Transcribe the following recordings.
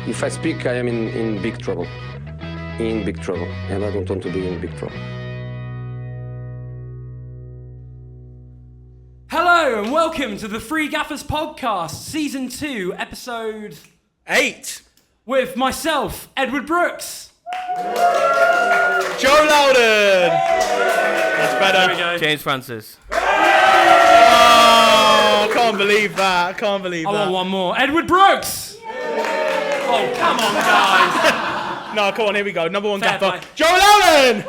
If I speak, I am in big trouble. In big trouble. And I don't want to be in big trouble. Hello and welcome to the Three Gaffers podcast, Season 2, Episode 8. With myself, Edward Brookes. Joe Lowden. That's better. There we go. James Francis. Oh, I can't believe that. I want one more. Edward Brookes. Oh, come on, guys. No, come on, here we go. Number one Fair gaffer. play. Joe Lowden.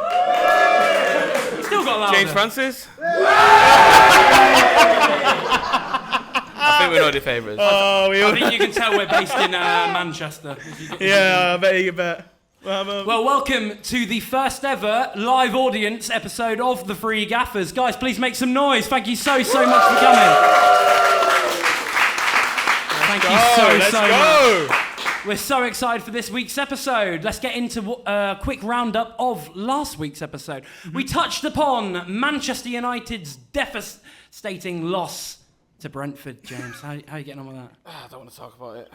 Still got Lowden. James Francis. I think we're not the favourites. Oh, I think you can tell we're based in Manchester. yeah, I bet. Well, welcome to the first ever live audience episode of the Three Gaffers. Guys, please make some noise. Thank you so much for coming. Thank you so much. We're so excited for this week's episode. Let's get into a quick roundup of last week's episode. We touched upon Manchester United's devastating loss to Brentford. James, how are you getting on with that? I don't want to talk about it.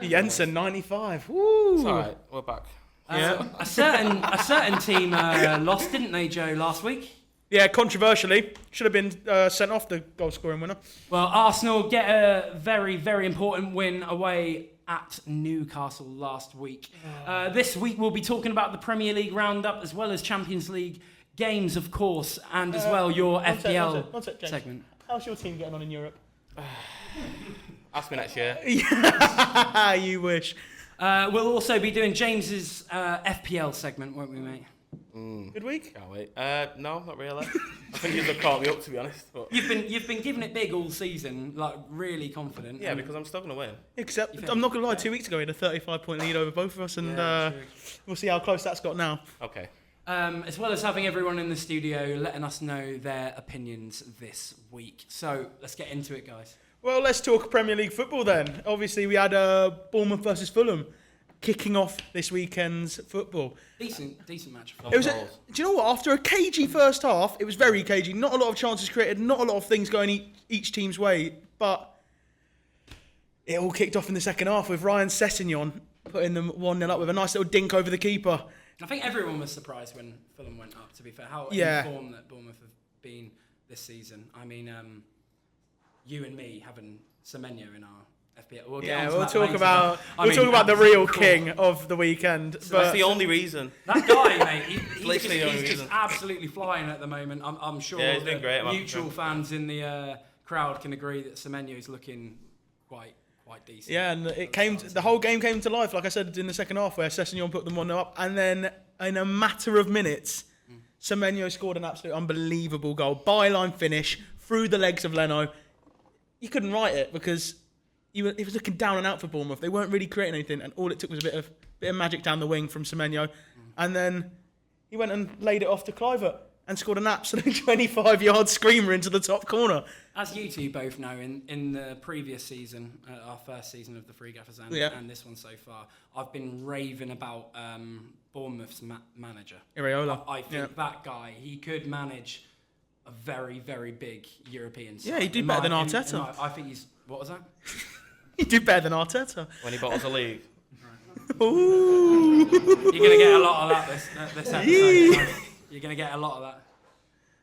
Jensen, 95. Woo. It's alright, we're back. A certain team lost, didn't they, Joe, last week? Yeah, controversially. Should have been sent off, the goal-scoring winner. Well, Arsenal get a very, very important win away at Newcastle last week. This week we'll be talking about the Premier League roundup as well as Champions League games, of course, and as well your FPL one sec, James. segment. How's your team getting on in Europe? Ask me next year. You wish. We'll also be doing James's FPL segment, won't we, mate? Good week? Can't wait. No, not really. I think you've caught me up, to be honest. But You've been giving it big all season, like really confident. yeah, because I'm still going to win. Except, I'm not going to lie, 2 weeks ago he had a 35-point lead over both of us, and we'll see how close that's got now. Okay. As well as having everyone in the studio letting us know their opinions this week. So let's get into it, guys. Well, let's talk Premier League football then. Obviously, we had Bournemouth versus Fulham kicking off this weekend's football. Decent match. It was. Do you know what? After a cagey first half, it was very cagey. Not a lot of chances created. Not a lot of things going each team's way. But it all kicked off in the second half with Ryan Sessegnon putting them 1-0 up with a nice little dink over the keeper. I think everyone was surprised when Fulham went up, to be fair. How informed that Bournemouth have been this season. I mean, you and me having Semenyo in our FPL. We'll talk about the real king of the weekend. So that's the only reason. That guy, mate, he's just reason. absolutely flying at the moment. I'm sure he's been great, mutual fans in the crowd can agree that Semenyo is looking quite decent. Yeah, and the whole game came to life, like I said, in the second half, where Sessegnon put them 1-0 up, and then in a matter of minutes, Semenyo scored an absolute unbelievable goal. Byline finish through the legs of Leno. You couldn't write it because he was looking down and out for Bournemouth. They weren't really creating anything, and all it took was a bit of magic down the wing from Semenyo, and then he went and laid it off to Kluivert and scored an absolute 25-yard screamer into the top corner. As you two both know, in the previous season, our first season of the Three Gaffers and this one so far, I've been raving about Bournemouth's manager. Iraola. I think that guy, he could manage a very, very big European side. Yeah, he did better than Arteta. I think he's... What was that? He did better than Arteta. When he bottles the league. Ooh. You're going to get a lot of that this episode. You're going to get a lot of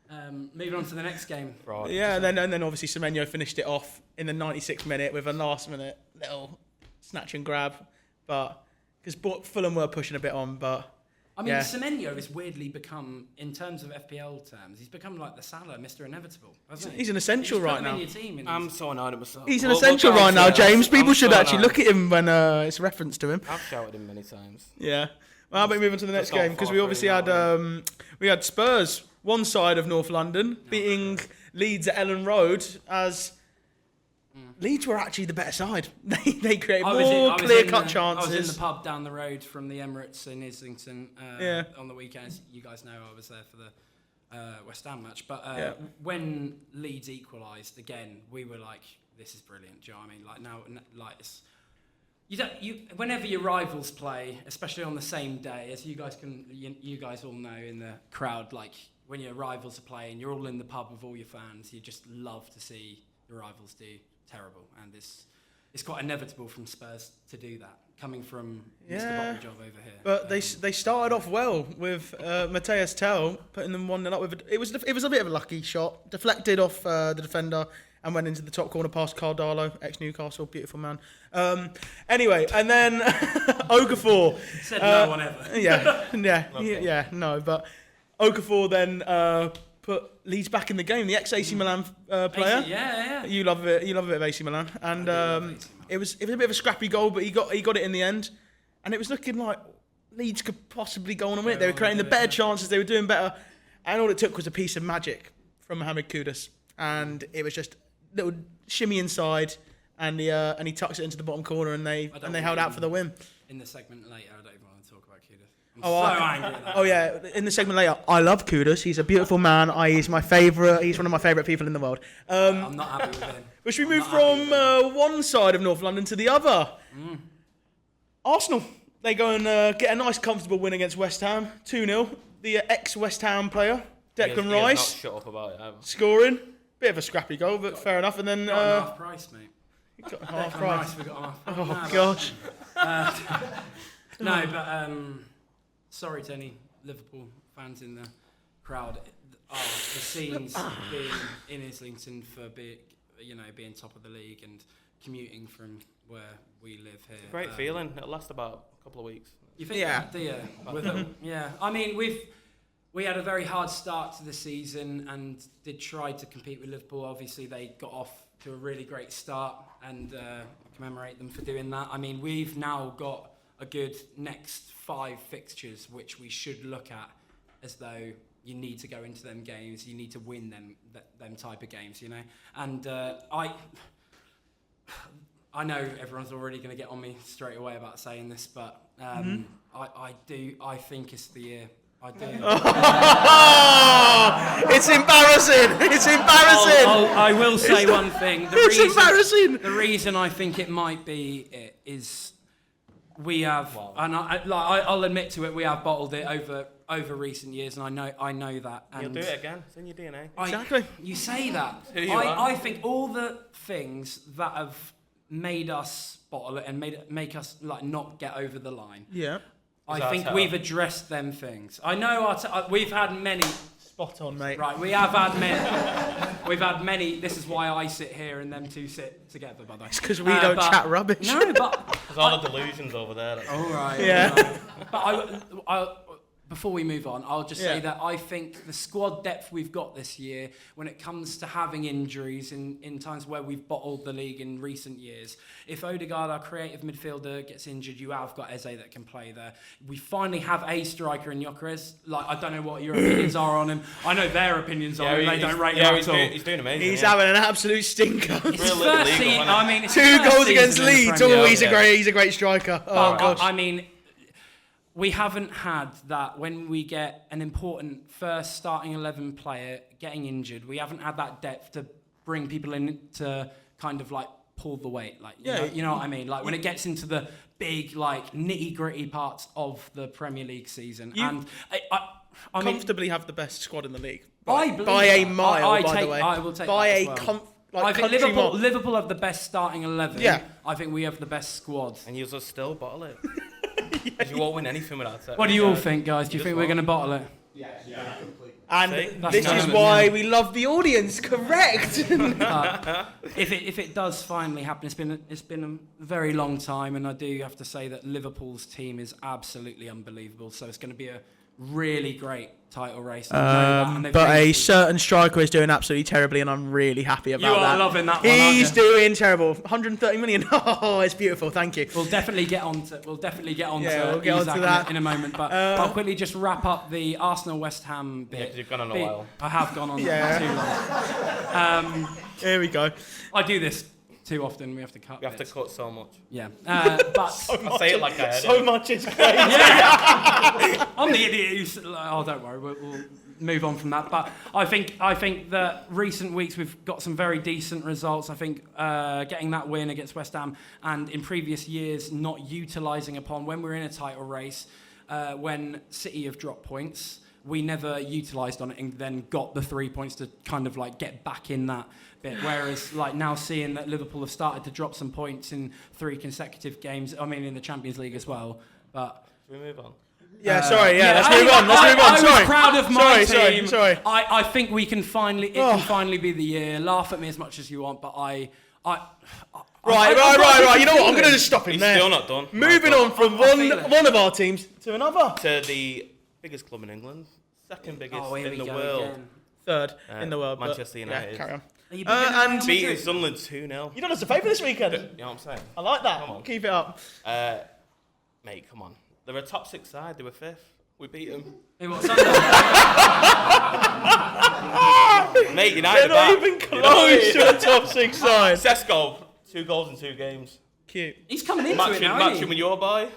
that. Moving on to the next game. Fraud. Yeah, and then obviously Semenyo finished it off in the 96th minute with a last-minute little snatch and grab. But because Fulham were pushing a bit on, but... I mean, Semenyo has weirdly become, in terms of FPL terms, he's become like the Salah, Mr. Inevitable, hasn't he? He's an essential right now. I'm so annoyed at myself. He's an essential right now, James. People should actually look at him when it's referenced to him. I've shouted him many times. Yeah. Well, how about we move on to the next game? Because we obviously had Spurs, one side of North London, beating Leeds at Ellen Road, as Leeds were actually the better side. They created more clear-cut chances. I was in the pub down the road from the Emirates in Islington on the weekends. You guys know I was there for the West Ham match. But when Leeds equalised again, we were like, "This is brilliant." Do you know what I mean? Like now, it's whenever your rivals play, especially on the same day, as you guys all know in the crowd, like when your rivals are playing, you're all in the pub with all your fans. You just love to see your rivals do terrible, and it's quite inevitable from Spurs to do that. coming from Mr. Bottle Job over here. But they started off well with Mateus Tell putting them 1-0 up with it was a bit of a lucky shot, deflected off the defender and went into the top corner past Cardalo, ex-Newcastle, beautiful man. Anyway, and then Okafor said no one ever. No, but Okafor then put Leeds back in the game. The ex-AC Milan player. Yeah. You love it. You love a bit of AC Milan, and it was a bit of a scrappy goal, but he got it in the end, and it was looking like Leeds could possibly go on and win it. They were creating the better chances. They were doing better, and all it took was a piece of magic from Mohamed Kudus, and it was just a little shimmy inside, and he tucks it into the bottom corner, and they held out for the win. In the segment later, I don't even want to talk about Kudus. I'm angry at that. Oh yeah, in the segment later, I love Kudus. He's a beautiful man. He's my favourite. He's one of my favourite people in the world. I'm not happy with him. But should we move from one side of North London to the other? Arsenal. They go and get a nice, comfortable win against West Ham, 2-0. The ex-West Ham player, Declan Rice, Shut up about it. scoring. Bit of a scrappy goal, but fair enough. And then Got half price, mate. got half Declan price. Rice, we got half. Oh gosh. No, but sorry to any Liverpool fans in the crowd. The scenes being in Islington for being top of the league and commuting from where we live here. Great feeling. It'll last about a couple of weeks. You think? Yeah. I mean, we had a very hard start to the season and did try to compete with Liverpool. Obviously, they got off to a really great start, and commemorate them for doing that. I mean, we've now got a good next 5 fixtures, which we should look at as though you need to go into them games, you need to win them type of games, you know. And I know everyone's already going to get on me straight away about saying this, but I think it's the year. I do. It's embarrassing. It's embarrassing. I will say one thing. It's embarrassing. The reason I think it might be it is we have, and I'll admit to it, we have bottled it over recent years, and I know that. And you'll do it again. It's in your DNA. Exactly. You say that. Who you are. I think all the things that have made us bottle it and make us not get over the line. Yeah. I think we've addressed them things. I know we've had many. Spot on, mate. Right, we have had many. We've had many. This is why I sit here and them two sit together, by the way. It's because we don't chat rubbish. No, but There's all the delusions over there. all right. Yeah. All right. But before we move on, I'll just say that I think the squad depth we've got this year, when it comes to having injuries in times where we've bottled the league in recent years, if Odegaard, our creative midfielder, gets injured, you have got Eze that can play there. We finally have a striker in Gyökeres. I don't know what your opinions are on him. I know their opinions on him. They don't rate him at all. He's doing amazing. He's having an absolute stinker. It's his first season. I mean, it's 2 his first goals against season in the Leeds. Premier Oh, League. he's a great striker. Oh gosh. I mean, we haven't had that when we get an important first starting 11 player getting injured. We haven't had that depth to bring people in to kind of pull the weight. You know what I mean? When it gets into the big nitty gritty parts of the Premier League season, and I comfortably have the best squad in the league. I believe by a that. mile, by the way. I will take by that as a well. I think country mile. Liverpool have the best starting 11. Yeah. I think we have the best squad. And you'll still bottle it. You won't win anything without it. What do you all think, guys? Do you think we're going to bottle it? Yeah, completely. And That's this is unanimous, why we love the audience. Correct. If it does finally happen, it's been a very long time, and I do have to say that Liverpool's team is absolutely unbelievable. So it's going to be a really great title race. But a certain striker is doing absolutely terribly, and I'm really happy about that. You are loving that one, He's aren't you? doing terrible. 130 million. Oh, it's beautiful. Thank you. We'll definitely get on to we'll get onto Isaac that in a moment. But I'll quickly just wrap up the Arsenal-West Ham bit. Yeah, 'cause you've gone on a while. I have gone on too long. Here we go. I do this too often. We have to cut. You have to bits. cut so much. Yeah. But I'll say it like I heard So it. much is crazy. I'm the idiot who's. Oh, don't worry. We'll move on from that. But I think that recent weeks we've got some very decent results. I think getting that win against West Ham, and in previous years not utilising upon when we're in a title race, when City have dropped points. we never utilised on it and then got the 3 points to kind of like get back in that bit. Whereas like now seeing that Liverpool have started to drop some points in 3 consecutive games, I mean in the Champions League as well. But should we move on? Yeah, let's move on. I Sorry. was proud of my team. Sorry. I think we can finally, it can finally be the year. Laugh at me as much as you want, but Right. You know what? I'm going to just stop him He's there. still not done. Moving on from one of our teams to another. To the biggest club in England, second biggest in the world. Again. Third in the world. Manchester United. Yeah, carry on. And Beating Sunderland 2-0. You done us a favour this weekend. You know what I'm saying? I like that. Come on. Keep it up. Mate, come on. They're a top 6 side. They were 5th. We beat them. Hey, what, Sunday? Mate, United They're not even close to a top 6 side. Sesko, 2 goals in 2 games. Cute. He's coming into it now, Matching isn't with your boy.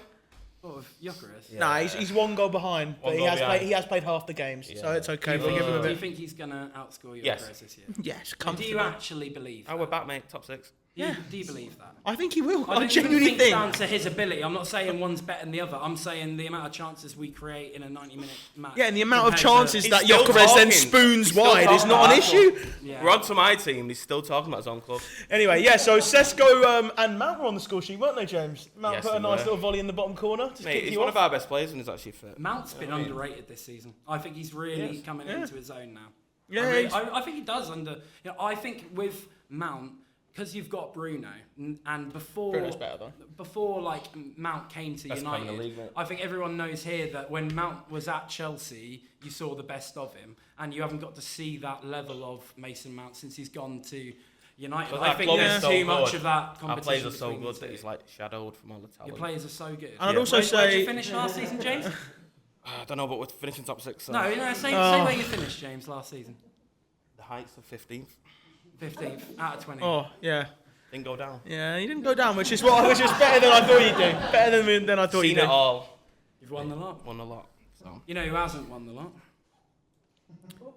What, with Gyökeres? Yeah. Nah, he's 1 goal behind, but he has played half the games, so it's okay. We'll give him a Do you bit. think he's going to outscore Gyökeres Yes. this year? Yes, Do comfortably. you actually believe that? Oh, we're back, mate. Top 6. Do you believe that? I think he will. I I don't genuinely even think think. down to his ability. I'm not saying one's better than the other. I'm saying the amount of chances we create in a 90-minute match. Yeah, and the amount of compared to- chances that He's still Gyökeres then talking. spoons He's still wide is talking not an about issue. Yeah. We're on to my team. He's still talking about his own club. Anyway, yeah, so Sesko and Mount were on the score sheet, weren't they, James? Mount Yes, put a they nice were. little volley in the bottom corner. Just Mate, kicked he's you one off. of our best players when he's actually fit. Mount's been underrated this season. I think he's really coming into his own now. Yeah, I think he does I think with Mount, because you've got Bruno, and Bruno's better, though. before like Mount came to Best player in United, the league, mate. I think everyone knows here that when Mount was at Chelsea, you saw the best of him, and you haven't got to see that level of Mason Mount since he's gone to United. But I that think club there's is so too much good. of that Our competition. players are so between the good two. that he's like shadowed from all the talent. Your players are so good. And I'd also Where'd you say. finish last season, James? I don't know, but we're finishing top 6. So No, say where you finished, James, last season. the heights of 15th. 15th out of 20. Oh, yeah. Didn't go down. Yeah, you didn't go down, which is better than I thought you'd do. Better than I thought Seen you'd it do. all. You've won the lot. Won a lot. So. You know who hasn't won the lot?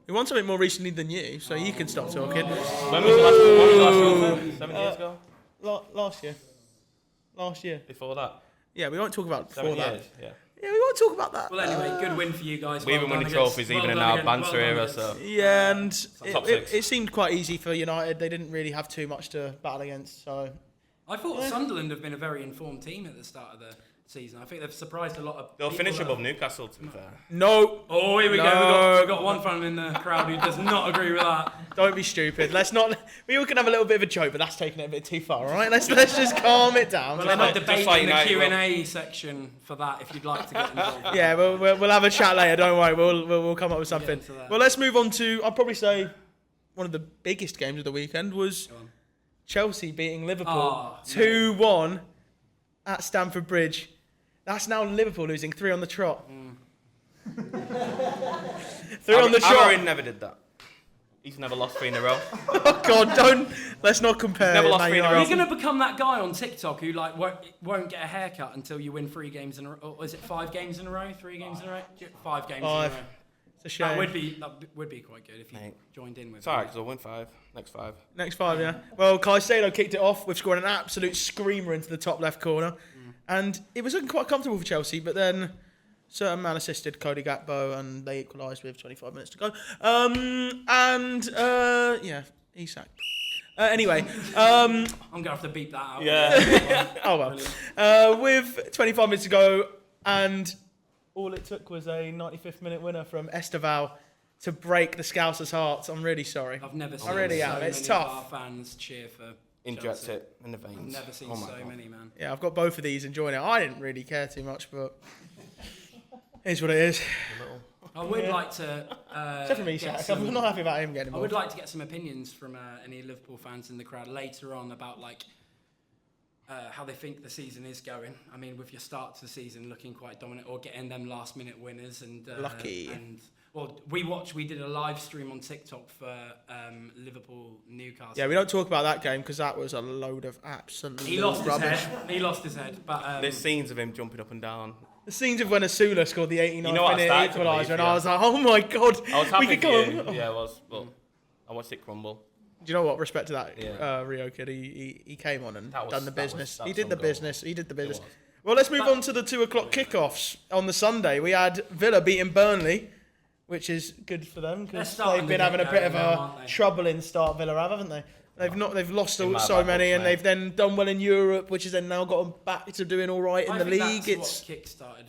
We won something more recently than you, so you can stop talking. When was the last one? 7 years ago? Last year. Last year. Before that? Yeah, we won't talk about before 7 that. years, yeah. Yeah, we won't talk about that. Well, anyway, good win for you guys. We've been winning trophies even in our banter era, so. Yeah, and Top it 6. it seemed quite easy for United. They didn't really have too much to battle against, so. I thought Sunderland have been a very informed team at the start of the season. I think they've surprised a lot of They'll people finish that- above Newcastle, to be fair. No. Oh, here we No. go. We've got one from in the crowd who does not agree with that. Don't be stupid. Let's not. We all can have a little bit of a joke, but that's taking it a bit too far, all right? Let's just calm it down. We'll have a just debate like in the United Q&A section for that if you'd like to get involved. Yeah, we'll have a chat later. Don't worry. We'll come up with something. into that. Well, let's move on to. I'd probably say one of the biggest games of the weekend was Go on. Chelsea beating Liverpool Oh, 2-1 at Stamford Bridge. That's now Liverpool losing 3 on the trot. 3 on the trot. Amorim never did that. He's never lost 3 in a row. Oh God, let's not compare. never lost Man 3 in a United. row. You're going to become that guy on TikTok who like won't get a haircut until you win 3 games in a row. Or is it 5 games in a row? 3 games in a row? 5 games 5. in a row. It's a shame. That would be quite good if you Mate. joined in with It's alright, because I'll win 5. Next 5. Next 5, yeah. Well, Caicedo kicked it off with scoring an absolute screamer into the top left corner. And it was looking quite comfortable for Chelsea, but then certain man assisted Cody Gakpo and they equalised with 25 minutes to go. Yeah, he sacked. Anyway, I'm going to have to beep that out. Yeah. oh well. With 25 minutes to go, and all it took was a 95th minute winner from Esteval to break the Scousers' hearts. I'm really sorry. I've never seen really so am. many It's of tough. our fans cheer for Inject Chelsea. it in the veins. I've never seen Oh my so God. many, man. Yeah, I've got both of these enjoying it. I didn't really care too much, but it's what it is. I would like to. Except for me, get Shaq. some- I'm not happy about him getting I would involved. like to get some opinions from any Liverpool fans in the crowd later on about like how they think the season is going. I mean, with your start to the season looking quite dominant, or getting them last-minute winners and Lucky. And well, we did a live stream on TikTok for Liverpool Newcastle. Yeah, we don't talk about that game because that was a load of absolute He lost rubbish. his head. He lost his head. But There's scenes of him jumping up and down. The scenes of when Asula scored the 89th You know what, I minute started to equaliser, believe, and yeah. I was like, oh my God, I was happy we could for go. you. Yeah, I was. But I watched it crumble. Do you know what? Respect to that Yeah. Rio kid. He came on and That was- done the that was- business. that He was did some the goal. business. He did the business. was. Well, let's move on to the 2 o'clock kickoffs on the Sunday. We had Villa beating Burnley which is good for them because starting they've been to having a get bit of going now, a aren't they? troubling start. Villa have, haven't they? They've lost In my so Bible, many, and mate. they've then done well in Europe, which has then now got them back to doing all right in I the think league. That's It's what kick-started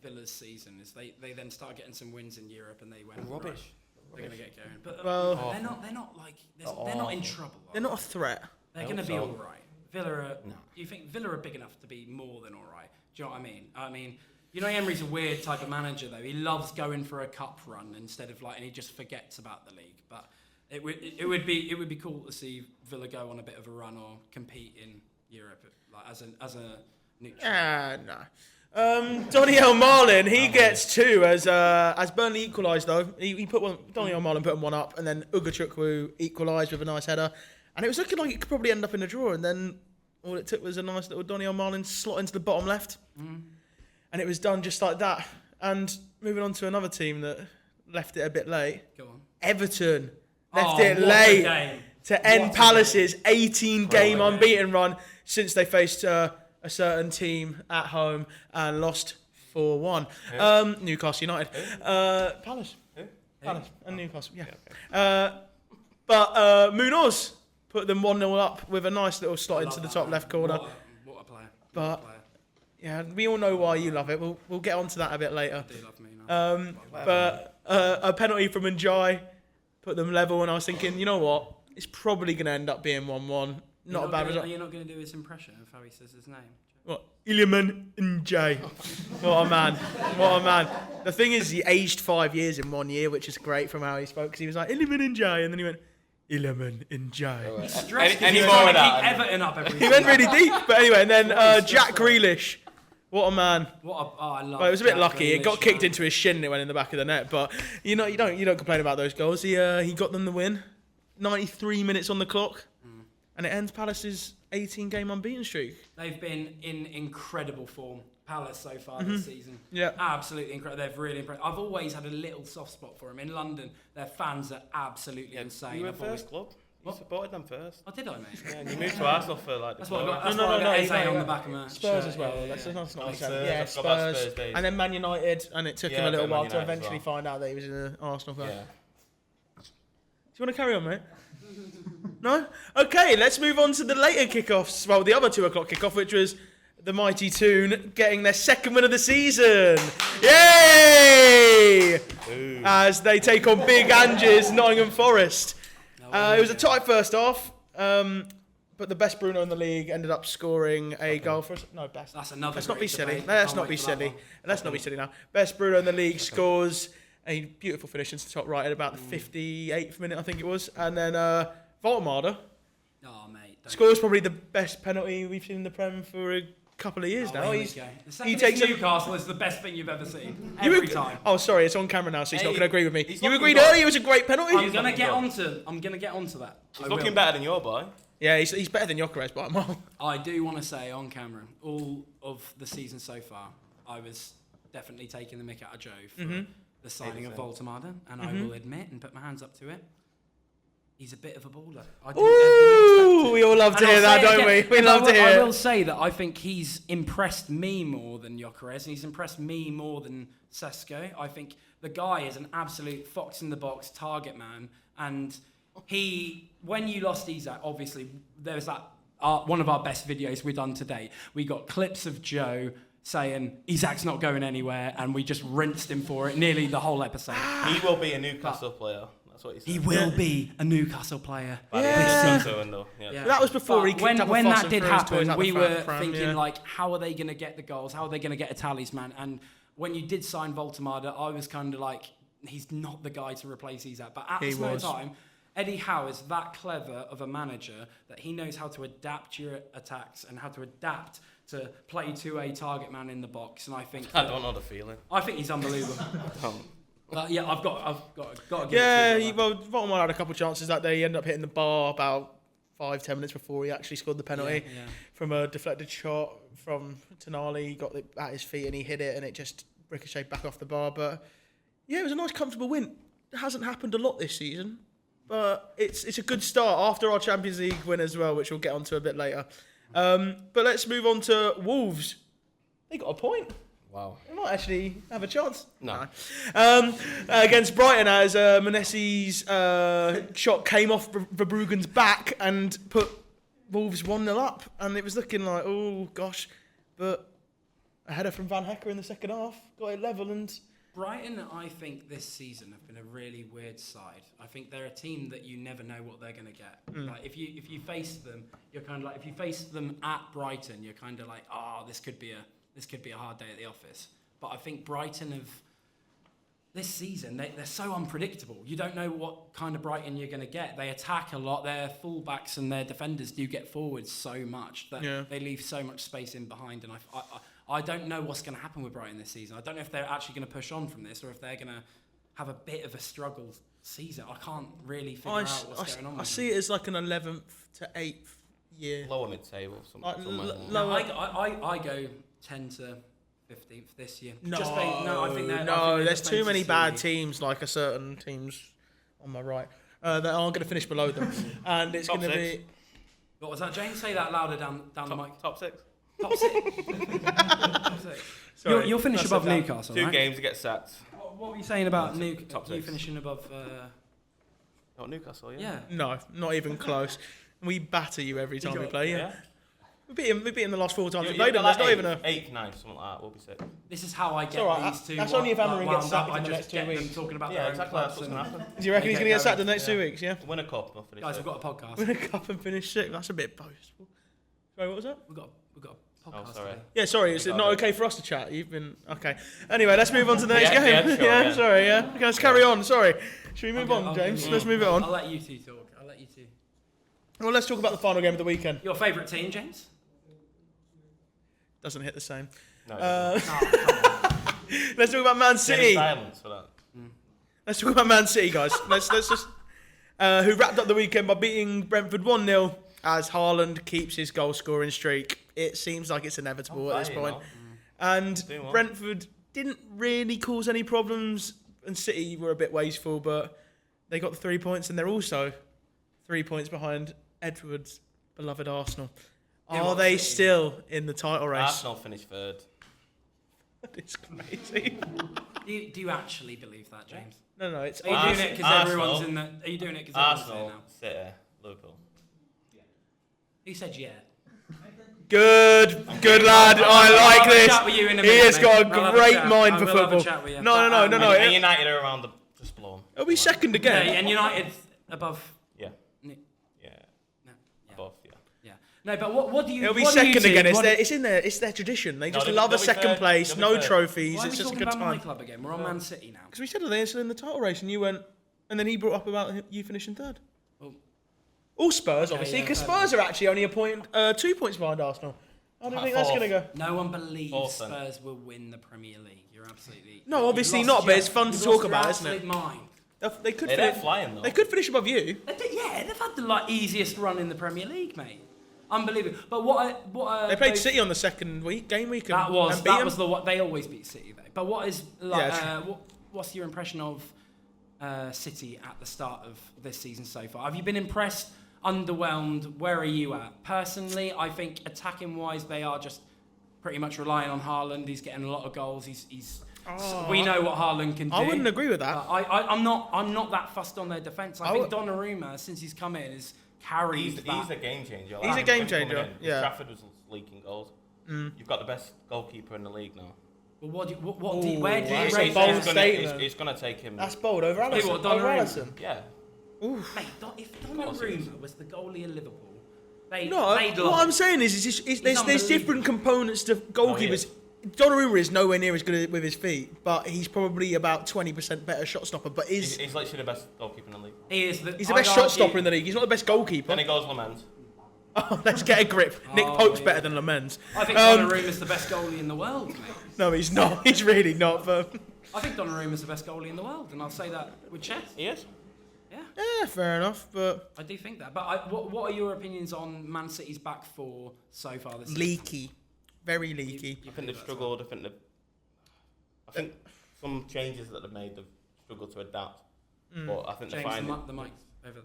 Villa's season. Is they then started getting some wins in Europe, and they went Rubbish. right, they're going to get going. But Well- they're not like they're not in trouble. they're not a threat. They're I going to hope be so. all right. Villa are. No. Do you think Villa are big enough to be more than all right? Do you know what I mean? I mean, you know, Emery's a weird type of manager though. He loves going for a cup run instead of like, and he just forgets about the league. But it would be cool to see Villa go on a bit of a run or compete in Europe, like as a neutral. No. Doniel Marlin, he gets 2 as Burnley equalised though. He put one. Doniel Marlin put one up, and then Ugachukwu equalised with a nice header, and it was looking like it could probably end up in a draw. And then all it took was a nice little Doniel Marlin slot into the bottom left, and it was done just like that. And moving on to another team that left it a bit late, Go on. Everton left Oh, it what a late game. to end What a Palace's 18-game Brilliant. unbeaten run since they faced a certain team at home and lost 4-1. Newcastle United. Palace. Palace and Newcastle, yeah. But Munoz put them 1-0 up with a nice little slot into the top left corner. What a player. But- What a player. Yeah, we all know why you love it. We'll get onto that a bit later. I do love me now. But a penalty from Njai put them level, and I was thinking, you know what? It's probably going to end up being 1-1. Not a bad result. Are you not going to do his impression of how he says his name? What? Iliman Njai. What a man. What a man. The thing is, he aged 5 years in 1 year, which is great from how he spoke, because he was like, Iliman Njai, and then he went, Iliman Njai. Stressed Any he's more trying of to that? keep Everton up every He went time. really deep. But anyway, and then What is Jack this? Grealish. What a man. I love Well, it was a bit Jack lucky. It got Grealish, kicked man. into his shin and it went in the back of the net. But you don't complain about those goals. He got them the win. 93 minutes on the clock, and it ends Palace's 18-game unbeaten streak. They've been in incredible form, Palace, so far this season. Yeah. Absolutely incredible. They've really impressed. I've always had a little soft spot for them. In London, their fans are absolutely insane. You were I've always- first club. You supported them first. Oh, did I, mate? Yeah, and you moved to Arsenal for like the That's what I got. glory. That's No, what I got no, SA no, on no. the back of my Spurs shirt. as well. Yeah, That's yeah. not Oh, make sense. Spurs. Yeah, I forgot about Spurs. Spurs days. And then Man United, and it took Yeah, him a little but Man while to United as eventually well. find out that he was an Arsenal fan. Yeah. Do you want to carry on, mate? No? Okay, let's move on to the later kickoffs. Well, the other 2 o'clock kickoff, which was the mighty Toon getting their 2nd win of the season. Yay! As they take on Big Angie's Nottingham Forest. It was a tight first half, but the best Bruno in the league ended up scoring a goal for us. No, best. That's another. Let's not be great silly. debate. Let's Can't not wait be for that silly. one. Let's not be silly now. Best Bruno in the league scores a beautiful finish into the top right at about the 58th minute, I think it was. And then Voltemade Oh, mate. don't- scores probably the best penalty we've seen in the Prem for a couple of years Oh, now. here we go. The he second takes it's a- Newcastle is the best thing you've ever seen. You Every ag- time. Oh, sorry, it's on camera now, so he's not Hey, going to agree with me. he's You not agreed gonna- earlier it was a great penalty? I'm gonna get looking onto that. He's I looking will. better than your boy. Yeah, he's better than Gyökeres by a mile. I do want to say on camera, all of the season so far, I was definitely taking the mick out of Joe for the signing of Voltemade, and I will admit and put my hands up to it. He's a bit of a baller. I didn't Ooh, expect it. we all love to And hear I'll that, say it don't we? again, We and love to I hear will it. say that I think he's impressed me more than Gyökeres, and he's impressed me more than Sesko. I think the guy is an absolute fox in the box target man, and when you lost Isak, obviously there's that one of our best videos we've done today. We got clips of Joe saying Isak's not going anywhere, and we just rinsed him for it nearly the whole episode. He will be a Newcastle player. That's what he said. He will be a Newcastle player. By the Yeah. end of the season, though. Yeah. That was before But he kicked up a when fuss that and did threw his toys happen, out we the were pram, thinking yeah. like, how are they going to get the goals? How are they going to get a talisman? And when you did sign Voltemade, I was kind of like, he's not the guy to replace Isak. But at He the same was. time, Eddie Howe is that clever of a manager that he knows how to adapt your attacks and how to adapt to play to a target man in the box. And I think I don't know the feeling. I think he's unbelievable. Yeah, I've got to give Yeah, it to him. Voltemade had a couple of chances that day. He ended up hitting the bar about 5-10 minutes before he actually scored the penalty Yeah. from a deflected shot from Tonali. He got it at his feet and he hit it, and it just ricocheted back off the bar. But yeah, it was a nice, comfortable win. It hasn't happened a lot this season, but it's a good start after our Champions League win as well, which we'll get onto a bit later. But let's move on to Wolves. They got a point. Wow. He might actually have a chance. No. Against Brighton, as Menessi's shot came off Verbruggen's back and put Wolves 1-0 up, and it was looking like, oh gosh, but a header from Van Hecker in the second half got it level. And Brighton, I think this season have been a really weird side. I think they're a team that you never know what they're going to get. Like if you face them, you're kind of like, if you face them at Brighton, you're kind of like, this could be a hard day at the office. But I think Brighton have this season, they're so unpredictable. You don't know what kind of Brighton you're going to get. They attack a lot. Their fullbacks and their defenders do get forward so much that they leave so much space in behind. And I don't know what's going to happen with Brighton this season. I don't know if they're actually going to push on from this or if they're going to have a bit of a struggle season. I can't really figure out what's going on. I see it as like an 11th to 8th year. Lower mid-table. I go 10 to 15th this year. There's too many bad teams, like a certain teams on my right, that aren't going to finish below them. And it's going to be... What was that, James? Say that louder down the mic. Top 6. Top 6. Top 6. Sorry, you'll finish above Newcastle, Two right? games to get sacked. What were you saying about top you 6. finishing above... Not Newcastle, Yeah. No, not even close. We batter you every time we play, yeah. We beat him the last 4 times we played him. There's not even a... 8th, 9th, something like that. We'll be sick. This is how I get these two... That's only if Amarin gets sacked in the next 2 them weeks. talking about Yeah, their exactly. own That's what's going to happen. Do you reckon he's going to get sacked in the next 2 weeks, yeah? Win a cup, we'll finish Guys, it. we've got a podcast. Win a cup and finish 6th. That's a bit boastful. Sorry, what was that? We've got a podcast. Oh, sorry. today. Yeah, sorry, is it not okay for us to chat? You've been... Okay. Anyway, let's move on to the next game. Sure, yeah. Sorry, yeah. Okay, let's carry on, sorry. Should we move on, James? Let's move it on. I'll let you two talk. Well, let's talk about the final game of the weekend. Your favourite team, James? Doesn't hit the same. No, Let's talk about Man City. Silence for that. Let's talk about Man City, guys. Let's just... who wrapped up the weekend by beating Brentford 1-0 as Haaland keeps his goal-scoring streak. It seems like it's inevitable at this point. And Brentford didn't really cause any problems, and City were a bit wasteful, but they got the 3 points, and they're also 3 points behind Edward's beloved Arsenal. Are they still in the title race? Arsenal finished 3rd. It's crazy. Do you actually believe that, James? No, it's... Are you doing it because everyone's in the... Are you doing it because everyone's there Arsenal, now? City, Liverpool. Who said yeah? Good lad. I like this. Chat with you in a He minute, has got mate. a great mind for We'll have a football. chat with you. No. And United are around the... Just below them. It'll be second again. And United above... Yeah. No. Above, yeah. Yeah. No, but what do you... It'll be what do you second think- again. what- It's their tradition. They just they'll love be a second third. place, They'll be no third. trophies. Why are It's we just a talking good about my time. club again? We're on Man City now. Because we said they're still in the title race, and you went, and then he brought up about you finishing 3rd. Well, All Spurs, obviously, yeah, because fair Spurs are actually only 2 points behind Arsenal. How do you think that's going to go? no one believes Fourth, then. Spurs will win the Premier League. You're absolutely... No, you've obviously lost not, but your- it's fun to you've talk lost your about, isn't it? absolute mind. They could They're finish. flying, though. They could finish above you. Yeah, they've had the easiest run in the Premier League, mate. Unbelievable. But what They played those- City on the second game week. And, That was and beat them. the what they always beat City though. But what is what's your impression of City at the start of this season so far? Have you been impressed? Underwhelmed? Where are you at? Personally, I think attacking wise, they are just pretty much relying on Haaland. He's getting a lot of goals. We know what Haaland can do. I wouldn't agree with that. I'm not that fussed on their defence. I think Donnarumma, since he's come in, has carried. He's a game changer. He's a game changer, yeah. Trafford was leaking goals. You've got the best goalkeeper in the league now. Well, where do you that's a rate bold him? statement. It's going to take him. That's bold over Alisson. what, Over Donnarumma? Alisson. Yeah. Mate, if Donnarumma was the goalie of Liverpool, they'd What lost. I'm saying is there's different components to goalkeepers. Donnarumma is nowhere near as good with his feet, but he's probably about 20% better shot stopper. But He's literally the best goalkeeper in the league. He's the best shot stopper in the league. He's not the best goalkeeper. Then he goes Lamens. Oh, let's get a grip. Nick Pope's better than Lamens. I think Donnarumma's the best goalie in the world, mate. No, he's not. He's really not. But I think Donnarumma's the best goalie in the world, and I'll say that with chest. He is. yeah, fair enough. But I do think that. But what are your opinions on Man City's back four so far this season? leaky, very leaky. I think they've struggled. I think some changes that they've made, they've struggled to adapt. But I think they're James, finding. the mic over.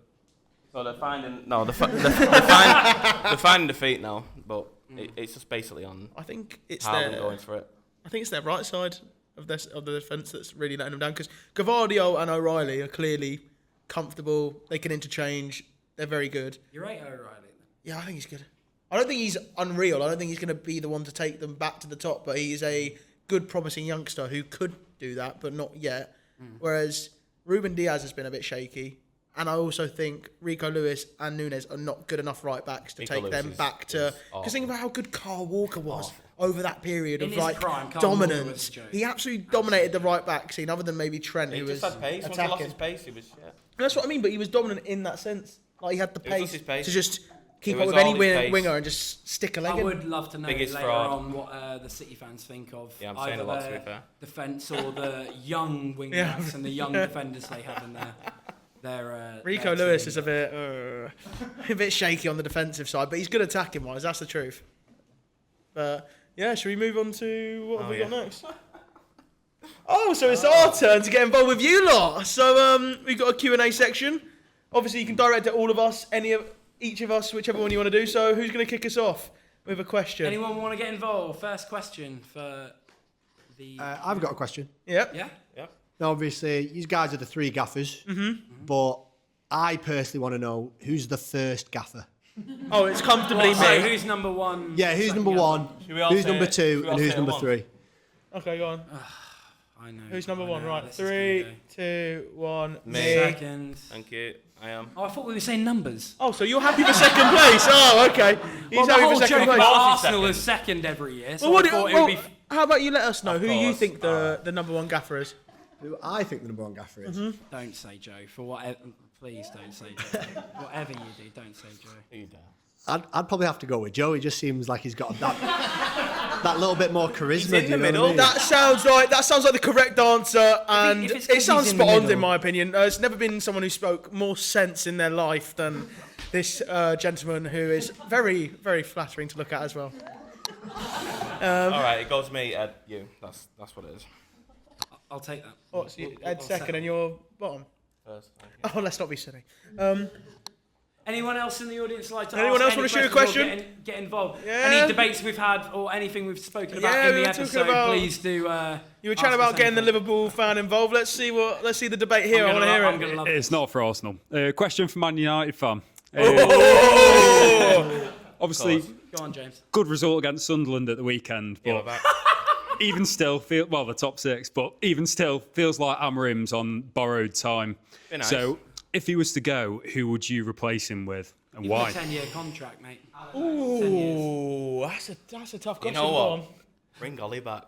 So they're finding. No, they're finding the feet now. But it's just basically on I think it's Haaland their. going for it. I think it's their right side of the defence that's really letting them down, because Gavardio and O'Reilly are clearly comfortable. They can interchange. They're very good. You rate O'Reilly? Yeah, I think he's good. I don't think he's unreal. I don't think he's going to be the one to take them back to the top, but he is a good, promising youngster who could do that, but not yet. Whereas Ruben Diaz has been a bit shaky. And I also think Rico Lewis and Nunes are not good enough right backs to take them back to... Because think about how good Carl Walker was over that period of like dominance. He absolutely dominated the right back scene, other than maybe Trent, who was had pace. attacking. Once he lost his pace, he was shit. That's what I mean, but he was dominant in that sense. Like he had the pace to just keep It up was with any all his winger and just stick a leg I in. would love to know Biggest later fraud. on what the City fans think of I'm saying either a lot, to be their fair. defence or the young wing backs and the young defenders they have in their Rico their Lewis team. is a bit shaky on the defensive side, but he's good attacking wise. That's the truth. But yeah, should we move on to what have we got next? Oh, so it's our turn to get involved with you lot. So we've got a Q&A section. Obviously, you can direct it all of us, each of us, whichever one you want to do. So who's going to kick us off with a question? Anyone want to get involved? First question for the... I've got a question. Yep. Yeah? Now, obviously, you guys are the three gaffers, but I personally want to know who's the first gaffer. Oh, it's comfortably So me. who's number one? Yeah, who's number one, who's number two, and who's number three? Okay, go on. I know. Who's number one? Right, This is 3, gonna 2, 1. Me. Second. Thank you. I am. Oh, I thought we were saying numbers. Oh, so you're happy for second place? Oh, okay. He's Well, the happy whole for second joke place. about Ballsy Arsenal second. is second every year, so Well, what I do you, thought it well, would be... how about you let us know Of who you course. think the number one gaffer is? Who I think the number one gaffer is. Don't say Joe. For whatever... Please don't say Joe. Whatever you do, don't say Joe. Who you dare? I'd probably have to go with Joe. He just seems like he's got that little bit more charisma. He's in do you the know what I middle. mean? That sounds like the correct answer, and if it's 'cause it he's sounds in the spot on middle. in my opinion. There's never been someone who spoke more sense in their life than this gentleman, who is very, very flattering to look at as well. All right, it goes me, Ed, you. That's what it is. I'll take that. Oh, so Ed's second and you're bottom. First, thank you. Oh, let's not be silly. Anyone else in the audience like to Anyone ask else any wanna shoot a questions or question? get involved? Yeah. Any debates we've had or anything we've spoken about Yeah, in we the were talking episode, about- please do. You were ask chatting about us getting the anything. Liverpool fan involved. Let's see the debate here. I want to hear I'm it. gonna love It's not for Arsenal. Question from Man United fan. Obviously, Go on, James. good result against Sunderland at the weekend, Yeah, but back. even still, the top six, but even still, feels like Amarim's on borrowed time. Be nice. So, if he was to go, who would you replace him with, and You've got why? a 10-year contract, mate. Ooh, that's a tough You question. know Go what? on. Bring Ollie back.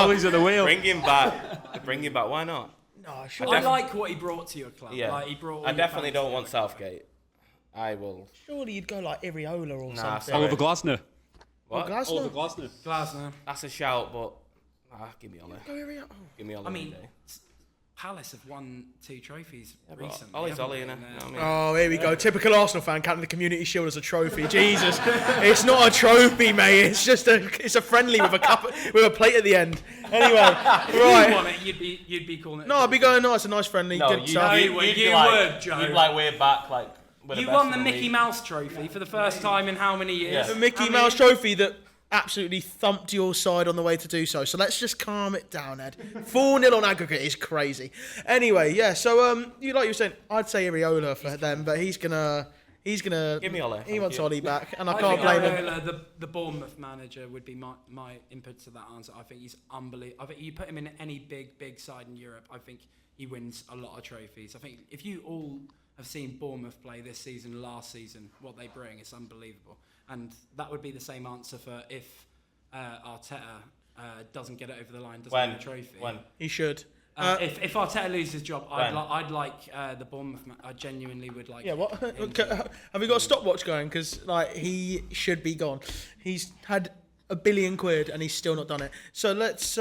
Always at the wheel. Bring him back. Bring him back. Why not? No, sure. I like what he brought to your club. Yeah. Like, he brought all I your definitely fans don't want together. Southgate. I will. Surely you'd go like Iriola or Nah, something. sorry. Oliver Glasner. What? Glasner? Glasner. Glasner. That's a shout, but give me Ollie. Go Iriola. Give me Ollie. I mean, one day. Palace have won 2 trophies But recently. Ollie's haven't Ollie, they? innit? And, You know what I mean? Oh, here we go. Typical Arsenal fan counting the Community Shield as a trophy. Jesus, it's not a trophy, mate. It's just a friendly with a cup with a plate at the end. Anyway, If you right. won it, you'd be calling it. No, I'd be going. No, it's a nice friendly. No, good stuff. you would, you'd like, would, Joe. You'd like way back, like. we're You best won in the Mickey league. Mouse trophy for the first time in how many years? Yeah. The Mickey Mouse trophy that absolutely thumped your side on the way to do so. So let's just calm it down, Ed. 4-0 on aggregate is crazy. Anyway, yeah. So you like you were saying, I'd say Iriola for them, but he's gonna. Give me Ollie. He wants Ollie back, and I I can't think blame him. Areola, the Bournemouth manager, would be my input to that answer. I think he's unbelievable. I think you put him in any big side in Europe, I think he wins a lot of trophies. I think if you all have seen Bournemouth play this season, last season, what they bring, it's unbelievable. And that would be the same answer for if Arteta doesn't get it over the line, doesn't win a trophy. When? He should. If Arteta loses his job, When? I'd like the Bournemouth. I genuinely would like. Yeah, what? him to- Have we got a stopwatch going? Because like he should be gone. He's had £1 billion and he's still not done it. So let's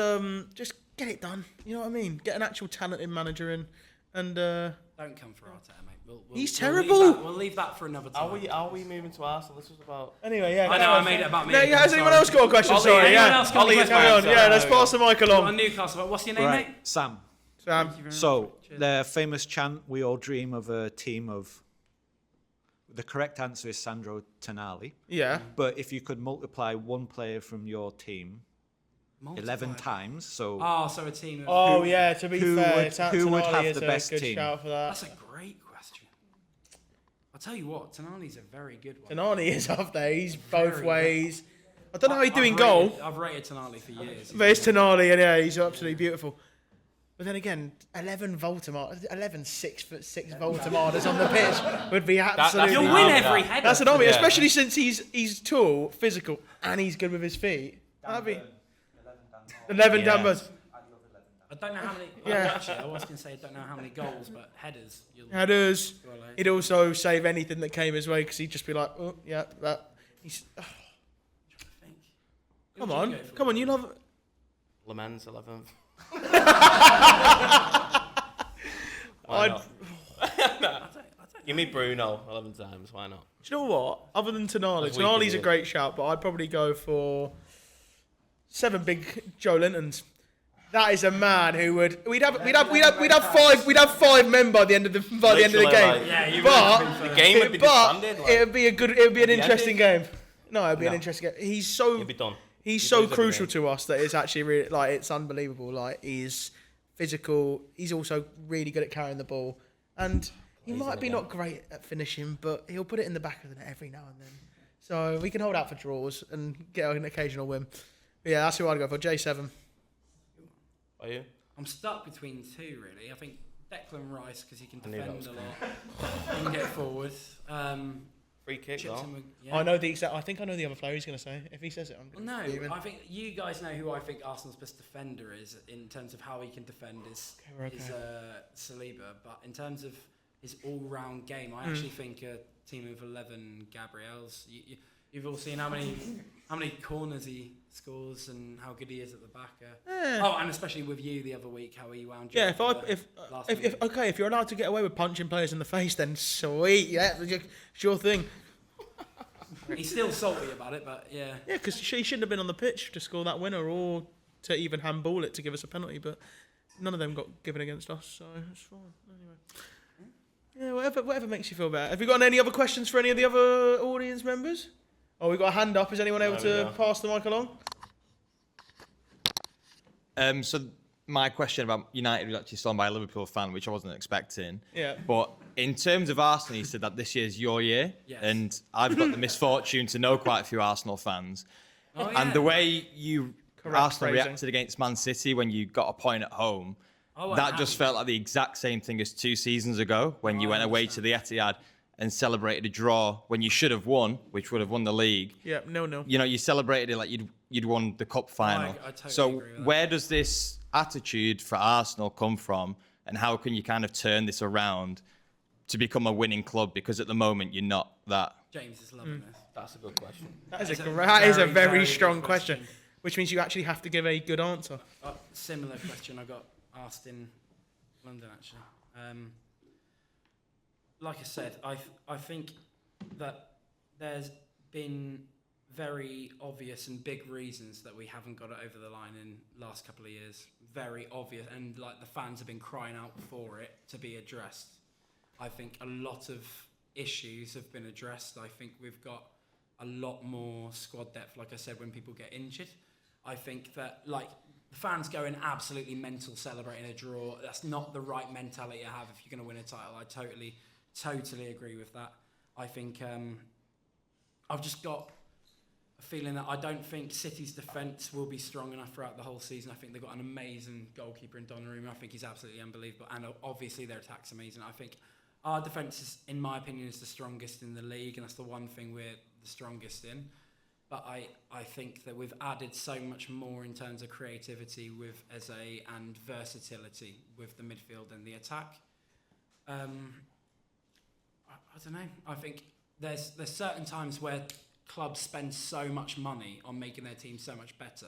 just get it done. You know what I mean? Get an actual talented manager in, and Don't come for Arteta, mate. He's we'll leave terrible. that- We'll leave that for another time. Are we moving to Arsenal? This was about. anyway, yeah. I know, I made it about me. Yeah, has anyone else got a question? Ollie, Sorry, anyone yeah. else got a Ollie is question? Carry on. fine, Yeah, so let's there we pass the mic On along. Newcastle, what's your name, Right, mate? Sam. Sam. Thank you very So, much. Cheers. the famous chant, we all dream of a team of... The correct answer is Sandro Tonali. Yeah. But if you could multiply one player from your team 11 times. So So a team of... Oh, yeah, to be fair, who would Tonali have is the a best good team? shout for that. That's a great question. I'll tell you what, Tonali's a very good one. Tonali is up there. He's both Very ways. I don't know how he's doing I've goal, rated- I've rated Tonali for years. but it's Tonali, and yeah, he's absolutely beautiful. But then again, 11 Voldemort, 11 6'6" Voldemorters on the pitch would be absolutely... You'll win every header. That's an army, especially since he's tall, physical, and he's good with his feet. That'd be 11 Danburns. I don't know how many... Yeah. Actually, I was going to say I don't know how many goals, but headers... Headers. Well, like- He'd also save anything that came his way because he'd just be like, oh, yeah, that. He's... Who Come would you go for? on, you love... Le Mans 11th. I'd... Give me Bruno 11 times. Why not? Do you know what? Other than Tonali, As weak Tonali's as a he great shout, but I'd probably go for 7 big Joe Lintons. That is a man who would. We'd have 5 men by the end of the game. Yeah, you But The game would be disbanded. Like, it would be an interesting ended. game. No, it'd be an interesting game. it'd be done. He's He so lose every crucial game. to us that it's actually really like it's unbelievable. Like he's physical. He's also really good at carrying the ball, and he might be not great at finishing, but he'll put it in the back of the net every now and then. So we can hold out for draws and get an occasional win. But yeah, that's who I'd go for. J7. Are you? I'm stuck between 2, really. I think Declan Rice, because he can knew that defend was a lot. He can get forward. Free kick, though. Chipson, yeah. I know the exact. I think I know the other player he's going to say. If he says it, I'm Well, going to no, I think you guys know who I think Arsenal's best defender is in terms of how he can defend is Saliba. But in terms of his all-round game, I actually think a team of 11 Gabriels. You've all seen how many corners he scores and how good he is at the back. Oh, and especially with you the other week, how he wound you. Yeah, up if you're allowed to get away with punching players in the face, then sweet, yeah, sure thing. He's still salty about it, but yeah. Yeah, because he shouldn't have been on the pitch to score that winner or to even handball it to give us a penalty, but none of them got given against us, so it's fine. Anyway, yeah, whatever makes you feel better. Have you got any other questions for any of the other audience members? Oh, we got a hand up. Is anyone able to pass the mic along? So my question about United was actually stolen by a Liverpool fan, which I wasn't expecting. Yeah. But in terms of Arsenal, you said that this year's your year. Yes. And I've got the misfortune to know quite a few Arsenal fans. Oh, yeah. And the way Arsenal phrasing. reacted against Man City when you got a point at home, that just felt like the exact same thing as 2 seasons ago when you went away to the Etihad and celebrated a draw when you should have won, which would have won the league. Yeah, no. You know, you celebrated it like you'd won the cup final. I totally so agree with that. where does this attitude for Arsenal come from, and how can you kind of turn this around to become a winning club? Because at the moment you're not that. James is loving this. That's a good question. That is a very, very very strong good question, question. which means you actually have to give a good answer. Similar question I got asked in London, actually. Like I said, I think that there's been very obvious and big reasons that we haven't got it over the line in last couple of years. Very obvious, and like the fans have been crying out for it to be addressed. I think a lot of issues have been addressed. I think we've got a lot more squad depth, like I said, when people get injured. I think that like the fans going absolutely mental celebrating a draw, that's not the right mentality to have if you're going to win a title. I totally agree with that. I think I've just got a feeling that I don't think City's defence will be strong enough throughout the whole season. I think they've got an amazing goalkeeper in Donnarumma. I think he's absolutely unbelievable, and obviously their attack's amazing. I think our defence, is, in my opinion, is the strongest in the league, and that's the one thing we're the strongest in. But I think that we've added so much more in terms of creativity with and versatility with the midfield and the attack. I don't know. I think there's certain times where clubs spend so much money on making their team so much better.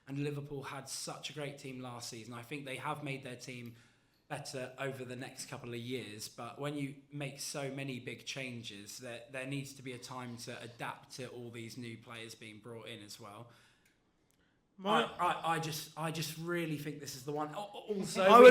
And Liverpool had such a great team last season. I think they have made their team better over the next couple of years. But when you make so many big changes, there needs to be a time to adapt to all these new players being brought in as well. I just really think this is the one. Also,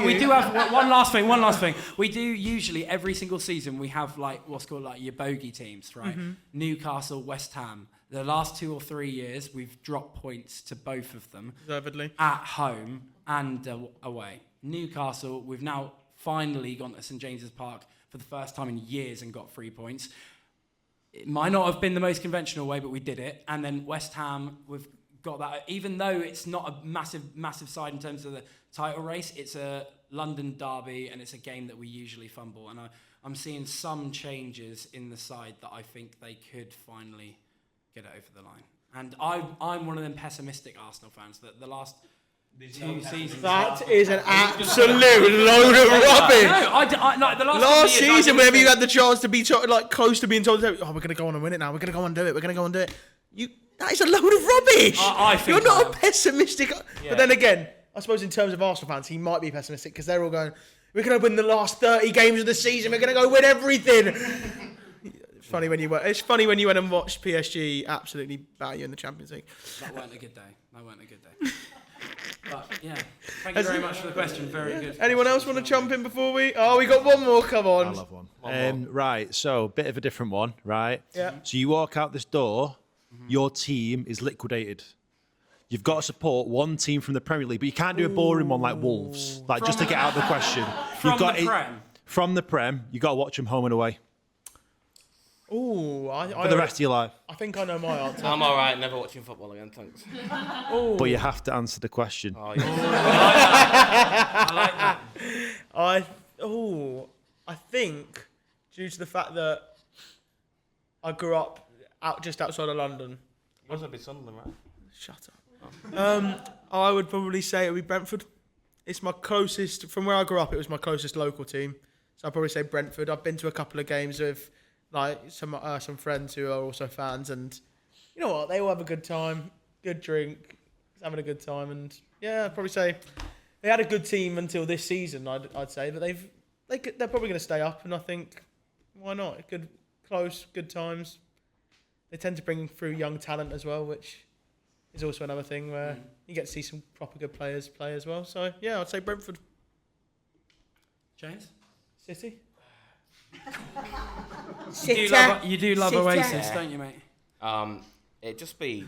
we do have one last thing. We do usually every single season we have like what's called like your bogey teams, right? Mm-hmm. Newcastle, West Ham. The last 2 or 3 years, we've dropped points to both of them. Deservedly. At home and away. Newcastle, we've now finally gone to St James's Park for the first time in years and got 3 points. It might not have been the most conventional way, but we did it. And then West Ham, we've got that. Even though it's not a massive side in terms of the title race, it's a London derby and it's a game that we usually fumble. And I'm seeing some changes in the side that I think they could finally get it over the line. And I'm one of them pessimistic Arsenal fans that the last 2 seasons... That is an absolute load of rubbish. No, the last season, whenever you had the chance to be close to being told, oh, we're going to go on and win it now. We're going to go on and do it. We're going to go on and do it. That is a load of rubbish. I think you're not a pessimistic... Yeah. But then again, I suppose in terms of Arsenal fans, he might be pessimistic because they're all going, we're going to win the last 30 games of the season. We're going to go win everything. It's funny when you went and watched PSG absolutely batter you in the Champions League. That weren't a good day. But yeah, thank you very much for the question. Very good. Anyone else want to jump in before we? Oh, we got one more. Come on. I love one. Right, so bit of a different one, right? Yeah. So you walk out this door, your team is liquidated. You've got to support one team from the Premier League, but you can't do a boring one like Wolves, like just to get out of the question. From the Prem, you got to watch them home and away. Ooh, for the rest of your life. I think I know my answer. I'm all right, never watching football again, thanks. But you have to answer the question. Oh, yes. I like that. I think due to the fact that I grew up just outside of London. You must have been Sunderland, right? Shut up. I would probably say it would be Brentford. It's my closest, from where I grew up, it was my closest local team. So I'd probably say Brentford. I've been to a couple of games with some friends who are also fans, and you know what, they all have a good time, good drink, having a good time, and yeah, I'd probably say they had a good team until this season. I'd say, but they're probably going to stay up, and I think why not? Good times. They tend to bring through young talent as well, which is also another thing where you get to see some proper good players play as well. So yeah, I'd say Brentford. James? City. You do love Oasis, don't you, mate? It'd just be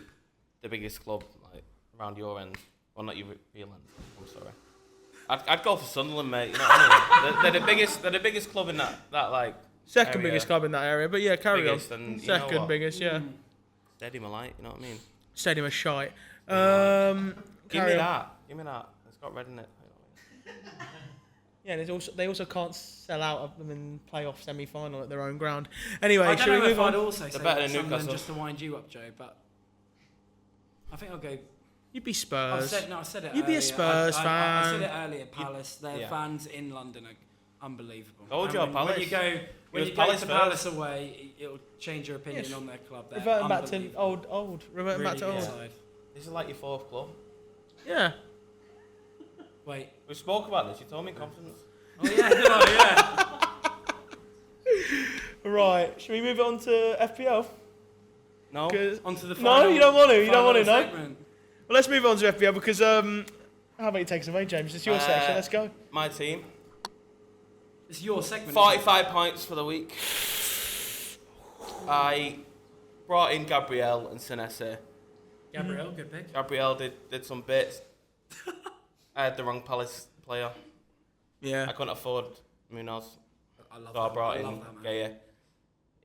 the biggest club like around your end, well, not your real end. I'm sorry. I'd go for Sunderland, mate. You know what I mean? They're the biggest club in that like. Second area. biggest club in that area, but yeah, carry on. And Second biggest, yeah. Stadium alike, you know what I mean? Stadium of shite. Give me that. It's got red in it. Yeah, they also can't sell out of them in playoff semi-final at their own ground. Anyway, I don't know if I'd on? also say better than Sunderland Newcastle. just to wind you up, Joe, but I think I'll go. You'd be Spurs. I said it. You'd be a Spurs fan. I said it earlier. Palace. Their fans in London are unbelievable. Told you, Palace. When you go to Palace away, it'll change your opinion on their club. Reverting back to old. Reverting back to old. This is like your fourth club. Yeah. Wait. We spoke about this. You told me in confidence. Oh yeah. Right. Should we move on to FPL? No. Onto the final. No, you don't want to. You don't want to. No. Segment. Well, let's move on to FPL because how about you take us away, James? It's your section. Let's go. My team. It's your segment. 45 points for the week. I brought in Gabriel and Senesi. Gabriel, good pick. Gabriel did some bits. I had the wrong Palace player. Yeah. I couldn't afford Munoz. So I brought in Gaya.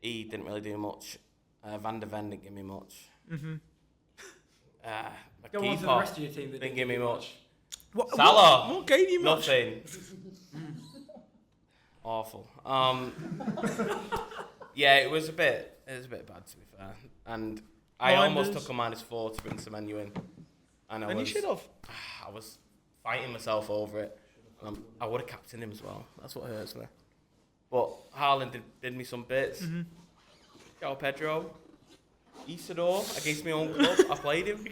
He didn't really do much. Van der Ven didn't give me much. Mm-hmm. Go on to the rest of your team that didn't give me much. Salah. What gave you much? Nothing. Awful. Yeah, it was a bit bad to be fair. And I almost took a -4 to bring Semenyo in. And you should have. I was fighting myself over it. I would have captained him as well. That's what hurts me. But Haaland did me some bits. Mm-hmm. João Pedro. Isidore against my own club. I played him.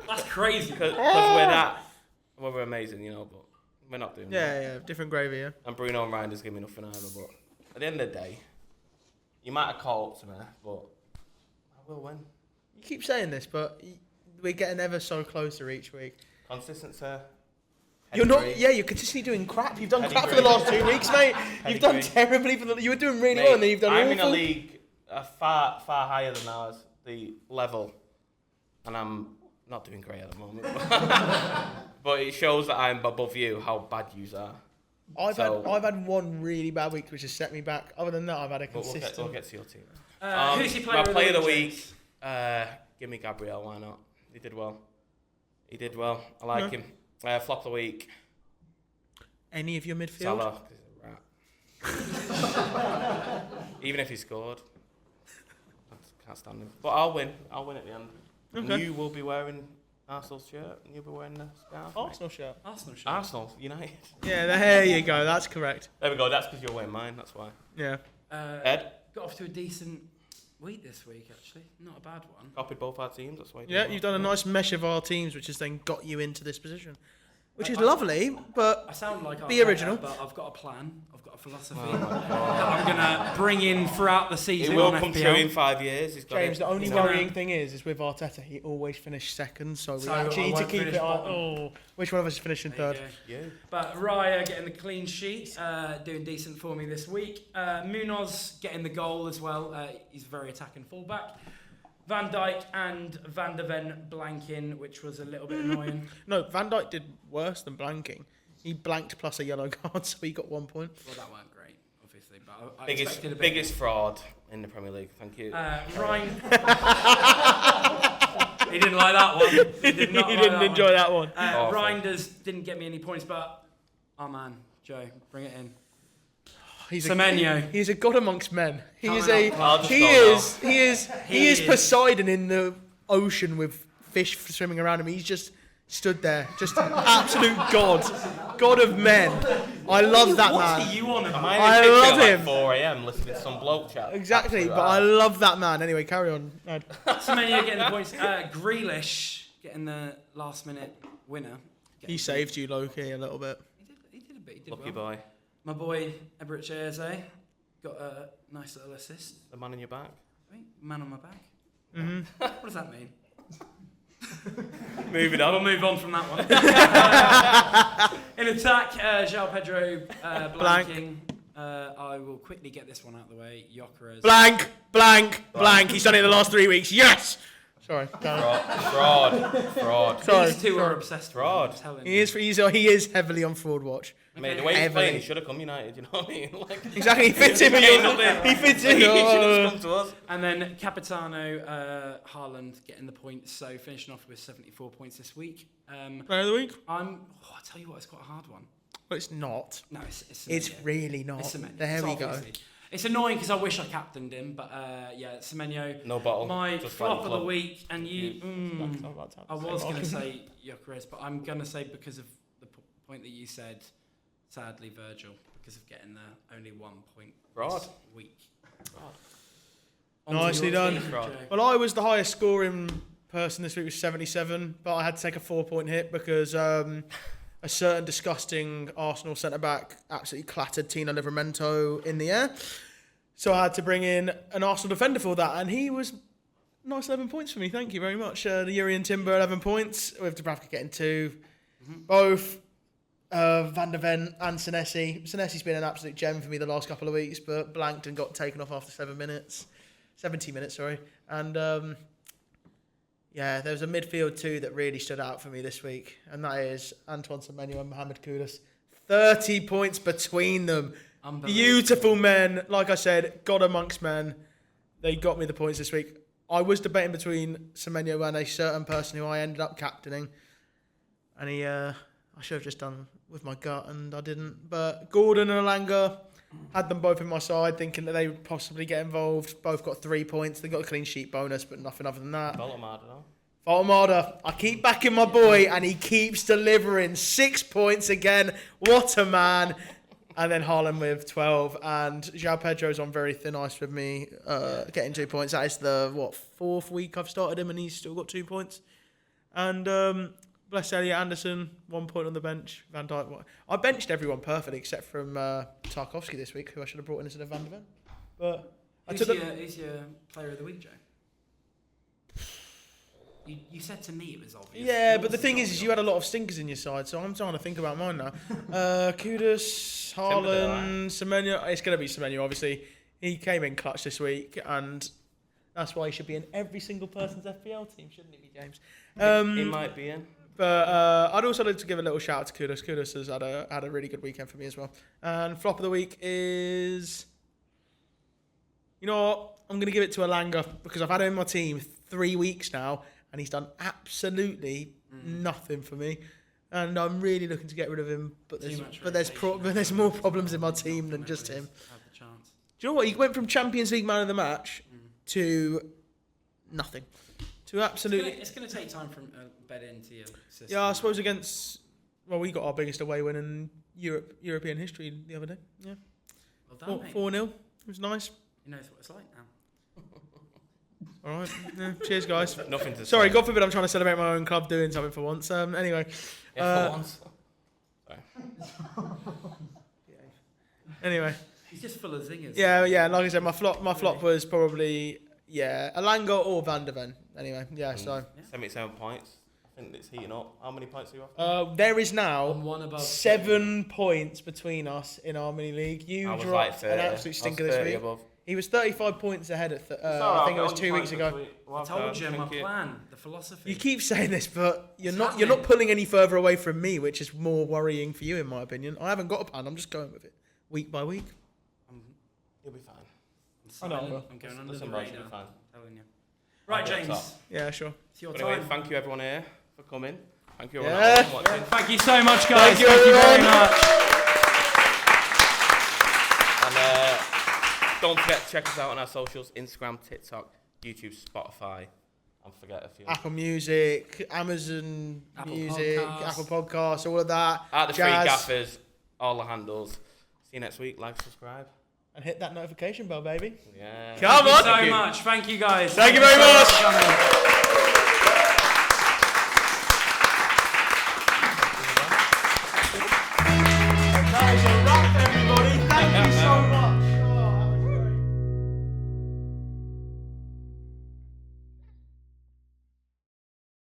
That's crazy. Because we're amazing, you know, but we're not doing that. Yeah, different gravy, yeah. And Bruno and Reinders give me nothing either, but at the end of the day, you might have caught up to me, but I will win. You keep saying this, but we're getting ever so closer each week. Consistency. You're not. Yeah, you're consistently doing crap. You've done crap for the last 2 weeks, mate. You've done terribly you were doing really well, and then you've done awful. I'm in a league far higher than ours. the level, and I'm not doing great at the moment, but it shows that I'm above you, how bad you are. I've had one really bad week, which has set me back. Other than that, I've had a consistent... We'll get to your team. Who's your player of the week? Give me Gabriel, why not? He did well. I like him. Flop of the week. Any of your midfield? Salah, 'cause he's a rat. Even if he scored. I can't stand him. But I'll win. I'll win at the end. Okay. And you will be wearing Arsenal's shirt, and you'll be wearing the scarf. Arsenal shirt. Arsenal, United. Yeah, there you go. That's correct. There we go. That's because you're wearing mine. That's why. Yeah. Ed? Got off to a decent week this week, actually. Not a bad one. Copied both our teams. That's why. You've done a nice mesh of our teams, which has then got you into this position. Which is lovely, but I sound like be original. But I've got a plan. I've got a philosophy that I'm going to bring in throughout the season. It will come true in 5 years. James, the only worrying thing is with Arteta, he always finished second, so we actually need to keep it on. Which one of us is finishing third? You. But Raya getting the clean sheet, doing decent for me this week. Munoz getting the goal as well. He's a very attacking fullback. Van Dijk and Van der Ven blanking, which was a little bit annoying. No, Van Dijk did worse than blanking. He blanked plus a yellow card, so he got 1 point. Well, that weren't great, obviously, but I expected a bit. Biggest fraud in the Premier League. Thank you. Ryan. He didn't like that one. He didn't enjoy that one. Reinders didn't get me any points, but oh man, Joe, bring it in. Semenyo. He's a god amongst men. He is Poseidon in the ocean with fish swimming around him. He's just stood there, just absolute god of men. I love that man. What are you on about? I love him. At 4 a.m. listening to some bloke chat. Exactly, but I love that man. Anyway, carry on. Semenyo getting the points. Grealish getting the last minute winner. He saved you, low-key, a little bit. He did a bit. He did Lucky well. boy. My boy, Edward Brookes, got a nice little assist. The man in your back? Man on my back. Mm-hmm. What does that mean? Moving on. We'll move on from that one. In attack, João Pedro blanking. I will quickly get this one out of the way. Gyökeres. Blank. He's done it in the last 3 weeks. Yes! Sorry. Fraud. Sorry. These two are obsessed fraud. with fraud. He is heavily on fraud watch. Mate, the way he's playing, he should have come United, you know what I mean? Exactly, he fits in. He fits in. He should have come to us. And then Capitano, Haaland getting the points, so finishing off with 74 points this week. Player of the week? I tell you what, it's quite a hard one. Well, it's not. No, it's really not. There we go. It's annoying because I wish I captained him, but yeah, Semenyo. No bottle. My flop of the week, and you. I was going to say Gyökeres, but I'm going to say because of the point that you said, sadly Virgil, because of getting the only 1 point this week. Nicely done. Well, I was the highest scoring person this week with 77, but I had to take a 4-point hit because a certain disgusting Arsenal centre-back absolutely clattered Tino Livramento in the air. So I had to bring in an Arsenal defender for that, and he was nice 11 points for me. Thank you very much. The Urian Timber, 11 points, with Dubravka getting 2. Both Van der Ven and Senesi. Senesi's been an absolute gem for me the last couple of weeks, but blanked and got taken off after 70 minutes, sorry. And yeah, there was a midfield too that really stood out for me this week, and that is Antoine Semenyo and Mohamed Kudus. 30 points between them. Beautiful men. Like I said, God amongst men. They got me the points this week. I was debating between Semenyo and a certain person who I ended up captaining, and I should have just done with my gut, and I didn't. But Gordon and Alanga had them both in my side, thinking that they would possibly get involved. Both got 3 points. They got a clean sheet bonus, but nothing other than that. Voltemada. I keep backing my boy, and he keeps delivering. 6 points again. What a man. And then Haaland with 12. And João Pedro's on very thin ice with me, getting 2 points. That is the, 4th week I've started him, and he's still got 2 points. And bless Elliot Anderson, 1 point on the bench. Van Dijk. I benched everyone perfectly except from Tarkowski this week, who I should have brought in instead of Van der Ven. But who's your player of the week, Joe? You said to me it was obvious. Yeah, but the thing is you had a lot of stinkers in your side, so I'm trying to think about mine now. Kudus, Haaland, Semenyo. It's going to be Semenyo, obviously. He came in clutch this week, and That's why he should be in every single person's FPL team, shouldn't he be, James? He might be in. But I'd also like to give a little shout out to Kudos. Kudos has had a really good weekend for me as well. And flop of the week is... You know what? I'm going to give it to Alanga because I've had him in my team 3 weeks now and he's done absolutely nothing for me. And I'm really looking to get rid of him, but there's more problems in my team than just him. Do you know what? He went from Champions League Man of the Match to nothing. To absolutely... It's going to take time from bed into your system. Yeah, I suppose against... Well, we got our biggest away win in European history the other day. Yeah. Well done, 4-0. It was nice. He knows what it's like now. All right. Yeah, cheers, guys. Nothing to Sorry, say. God forbid I'm trying to celebrate my own club doing something for once. Anyway. Yeah, for once. Sorry. Anyway. He's just full of zingers. Yeah. Like I said, my flop was probably Alanga or Van der Ven. Anyway, so 77 points. I think it's heating up. How many points are you off? there is now one above 7 points between us in our mini league. You I was dropped like 30. an absolute stinker this week. Above. He was 35 points ahead at I think it was 2 weeks ago. I told you my plan, the philosophy. You keep saying this, but you're not pulling any further away from me, which is more worrying for you, in my opinion. I haven't got a plan. I'm just going with it, week by week. You'll be fine. I know. I'm going under Listen, the bro, radar. you'll be fine. Telling you. Right, James. Yeah, sure. It's your Anyway, time. thank you everyone here for coming. Thank you everyone Yeah. for watching. Thank you so much, guys. Thank you, very everyone. much. And don't forget to check us out on our socials: Instagram, TikTok, YouTube, Spotify. And forget a few. Apple Music, Amazon Apple Music, Podcasts. Apple Podcasts, all of that. At the Three Jazz. Gaffers, all the handles. See you next week. Like, subscribe. And hit that notification bell, baby. Yeah. Come Thank on. you so much. Thank you, guys. Thank you very much. for coming.